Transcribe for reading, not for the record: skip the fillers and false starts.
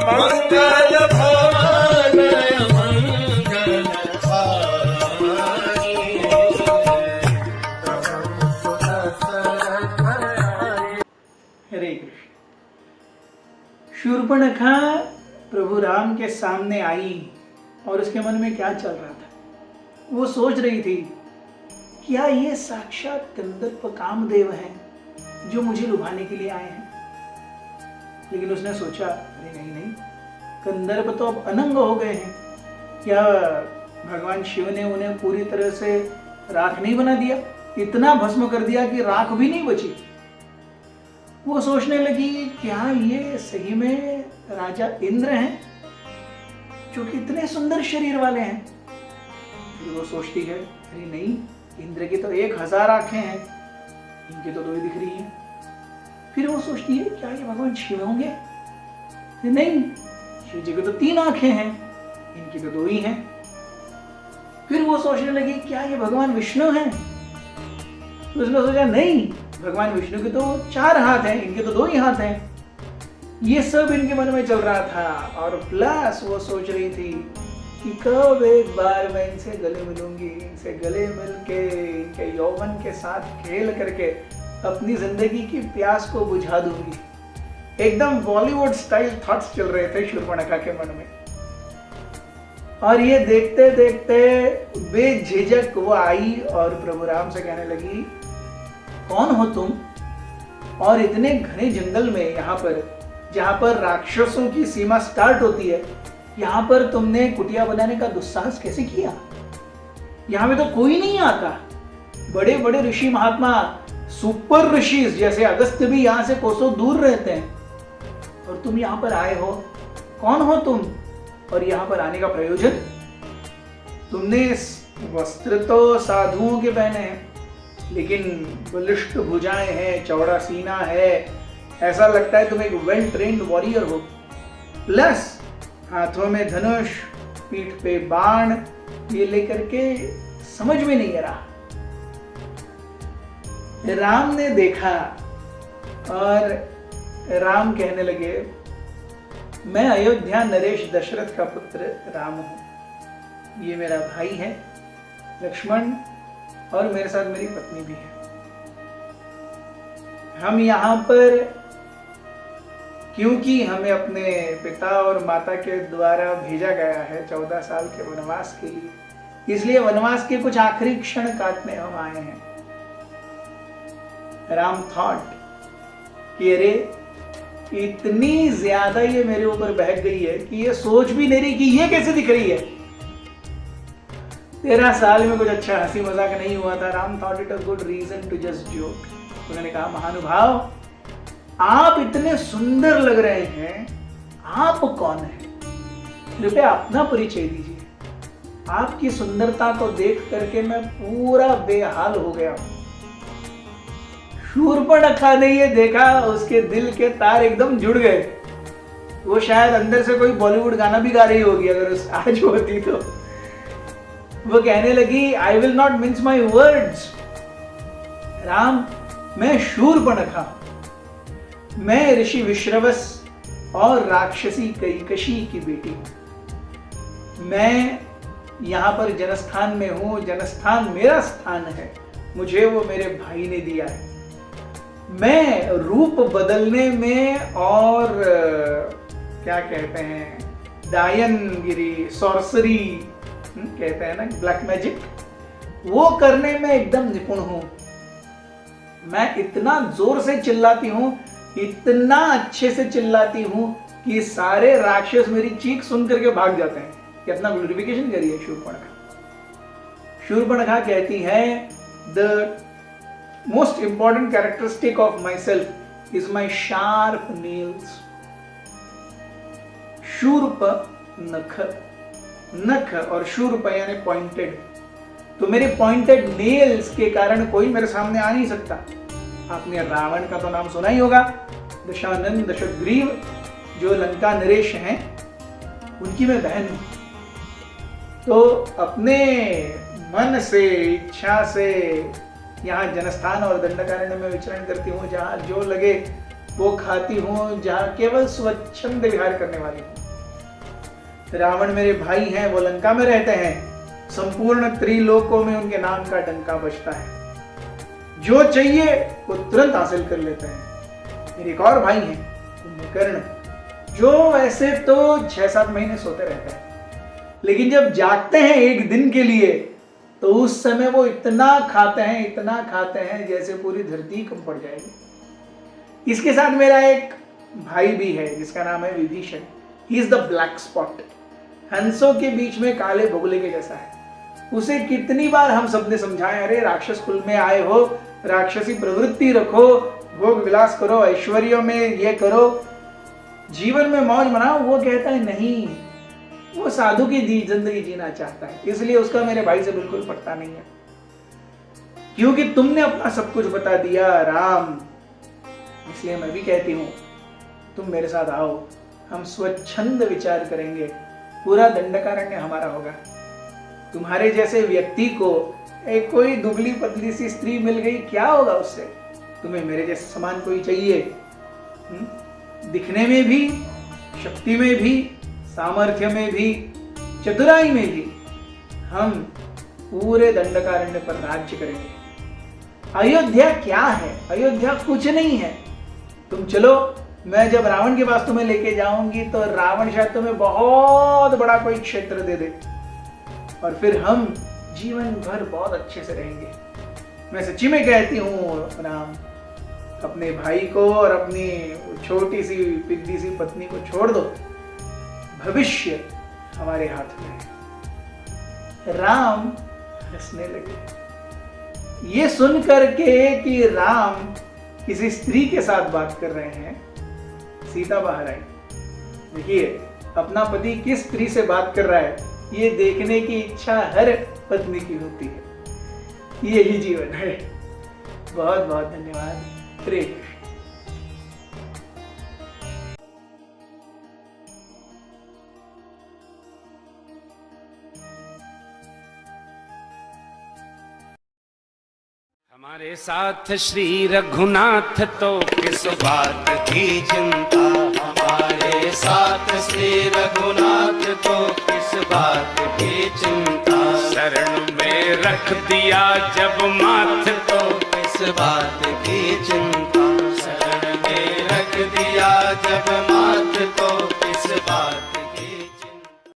मंगल भवन हरे कृष्ण। शूर्पणखा प्रभु राम के सामने आई और उसके मन में क्या चल रहा था? वो सोच रही थी, क्या ये साक्षात कंदर्प कामदेव हैं जो मुझे लुभाने के लिए आए हैं? लेकिन उसने सोचा, अरे नहीं नहीं, कंदर्प तो अब अनंग हो गए हैं। क्या भगवान शिव ने उन्हें पूरी तरह से राख नहीं बना दिया? इतना भस्म कर दिया कि राख भी नहीं बची। वो सोचने लगी, क्या ये सही में राजा इंद्र हैं जो कि इतने सुंदर शरीर वाले हैं? फिर वो सोचती है, अरे नहीं, इंद्र की तो 1000 आंखें हैं, इनकी तो 2 ही दिख रही हैं। फिर वो सोचती है, क्या ये भगवान शिव होंगे? नहीं, शिव जी की तो 3 आंखें हैं, इनकी तो 2 ही हैं। फिर वो सोचने लगी, क्या ये भगवान विष्णु हैं? तो उसने सोचा, नहीं, भगवान विष्णु के तो 4 हाथ हैं, इनके तो 2 ही हाथ हैं। ये सब इनके मन में चल रहा था। और प्लस वो सोच रही थी कि कब एक बार मैं इनसे गले मिलूंगी, इनसे गले मिलके इनके यौवन के साथ खेल करके अपनी जिंदगी की प्यास को बुझा दूंगी। एकदम बॉलीवुड स्टाइल थॉट्स चल रहे थे शूर्पणखा के मन में। और ये देखते देखते बेझिझक वो आई और प्रभु राम से कहने लगी, कौन हो तुम? और इतने घने जंगल में, यहाँ पर जहाँ पर राक्षसों की सीमा स्टार्ट होती है, यहाँ पर तुमने कुटिया बनाने का दुस्साहस कैसे किया? यहाँ में तो कोई नहीं आता। बड़े बड़े ऋषि महात्मा, सुपर ऋषि जैसे अगस्त्य भी यहाँ से कोसों दूर रहते हैं, और तुम यहाँ पर आए हो। कौन हो तुम? और यहाँ पर आने का प्रयोजन? तुमने वस्त्र तो साधुओं के पहने हैं, लेकिन बलिष्ठ भुजाएं हैं, चौड़ा सीना है, ऐसा लगता है तुम एक वेल ट्रेन्ड वॉरियर हो। प्लस हाथों में धनुष, पीठ पे बाण, ये लेकर के समझ में नहीं आ रहा। राम ने देखा और राम कहने लगे, मैं अयोध्या नरेश दशरथ का पुत्र राम हूं। ये मेरा भाई है लक्ष्मण, और मेरे साथ मेरी पत्नी भी है। हम यहाँ पर क्योंकि हमें अपने पिता और माता के द्वारा भेजा गया है 14 साल के वनवास के लिए, इसलिए वनवास के कुछ आखिरी क्षण काटने हम आए हैं। राम थॉट कि अरे इतनी ज्यादा ये मेरे ऊपर बहक गई है कि ये सोच भी नहीं रही कि ये कैसे दिख रही है। 13 साल में कुछ अच्छा हंसी मजाक नहीं हुआ था। Ram thought it a good reason to just joke. उन्होंने कहा, महानुभाव, आप इतने सुंदर लग रहे हैं, आप कौन हैं? कृपया अपना परिचय दीजिए। आपकी सुंदरता को देख करके मैं पूरा बेहाल हो गया हूं। शूर्पणखा ने ये देखा, उसके दिल के तार एकदम जुड़ गए। वो शायद अंदर से कोई बॉलीवुड गाना भी गा रही होगी अगर आज होती तो। वो कहने लगी, I will not mince my words. Ram, मैं शूर्पणखा, मैं ऋषि विश्रवस और राक्षसी कैकशी की बेटी हूं। मैं यहां पर जनस्थान में हूं, जनस्थान मेरा स्थान है, मुझे वो मेरे भाई ने दिया है। मैं रूप बदलने में और क्या कहते हैं, दायनगिरी, सॉर्सरी कहते हैं ना, ब्लैक मैजिक, वो करने में एकदम निपुण हूं। मैं इतना जोर से चिल्लाती हूं, इतना अच्छे से चिल्लाती हूं कि सारे राक्षस मेरी चीख सुन करके भाग जाते हैं। कि अपना ग्लोरिफिकेशन करिए शूर्पणखा। शूर्पणखा कहती है, the most important characteristic of my self is my sharp nails. शूर्प नख, नख और शूर्प यानी पॉइंटेड। तो मेरे पॉइंटेड नेल्स के कारण कोई मेरे सामने आ नहीं सकता। आपने रावण का तो नाम सुना ही होगा, दशानन दशग्रीव, जो लंका नरेश हैं, उनकी मैं बहन हूं। तो अपने मन से, इच्छा से यहाँ जनस्थान और दंडकारण्य में विचरण करती हूँ, जहाँ जो लगे वो खाती हूँ जहाँ केवल स्वच्छंद विहार करने वाली हूँ। रावण मेरे भाई हैं, वो लंका में रहते हैं। संपूर्ण त्रिलोकों में उनके नाम का डंका बजता है। जो चाहिए वो तुरंत हासिल कर लेते हैं। मेरे एक और भाई हैं कुंभकर्ण, जो वैसे तो 6-7 महीने सोते रहते हैं, लेकिन जब जागते हैं एक दिन के लिए तो उस समय वो इतना खाते हैं जैसे पूरी धरती कम पड़ जाएगी। इसके साथ मेरा एक भाई भी है जिसका नाम है Vibhishan. He is the black spot, हंसों के बीच में काले बगुले के जैसा है। उसे कितनी बार हम सबने समझाया, अरे राक्षस कुल में आए हो, राक्षसी प्रवृत्ति रखो, भोग विलास करो, ऐश्वर्य में ये करो, जीवन में मौज मनाओ। वो कहता है नहीं, वो साधु की जिंदगी जीना चाहता है। इसलिए उसका मेरे भाई से बिल्कुल पटता नहीं है, क्योंकि तुमने अपना सब कुछ बता दिया राम। इसलिए मैं भी कहती हूं तुम मेरे साथ आओ, हम स्वच्छंद विचार करेंगे, पूरा दंडकारण्य हमारा होगा। तुम्हारे जैसे व्यक्ति को एक कोई दुबली पतली सी स्त्री मिल गई, क्या होगा उससे? तुम्हें मेरे जैसे समान कोई चाहिए, दिखने में भी, शक्ति में भी, सामर्थ्य में भी, चतुराई में भी। हम पूरे दंडकारण्य पर राज्य करेंगे। अयोध्या क्या है? अयोध्या कुछ नहीं है। तुम चलो, मैं जब रावण के पास तुम्हें लेके जाऊंगी तो रावण शायद तुम्हें बहुत बड़ा कोई क्षेत्र दे दे, और फिर हम जीवन भर बहुत अच्छे से रहेंगे। मैं सच्ची में कहती हूँ राम, अपने भाई को और अपनी छोटी सी पिद्दी सी पत्नी को छोड़ दो, भविष्य हमारे हाथ में है। राम हंसने लगे। ये सुन करके कि राम किसी स्त्री के साथ बात कर रहे हैं, सीता बाहर आई। देखिए, अपना पति किस स्त्री से बात कर रहा है, ये देखने की इच्छा हर पत्नी की होती है। यही जीवन है। बहुत बहुत धन्यवाद। हरे कृष्ण। हमारे साथ श्री रघुनाथ तो किस बात की चिंता, हमारे साथ श्री रघुनाथ तो किस बात की चिंता। शरण में रख दिया जब माथ तो किस बात की चिंता, शरण में रख दिया जब माथ तो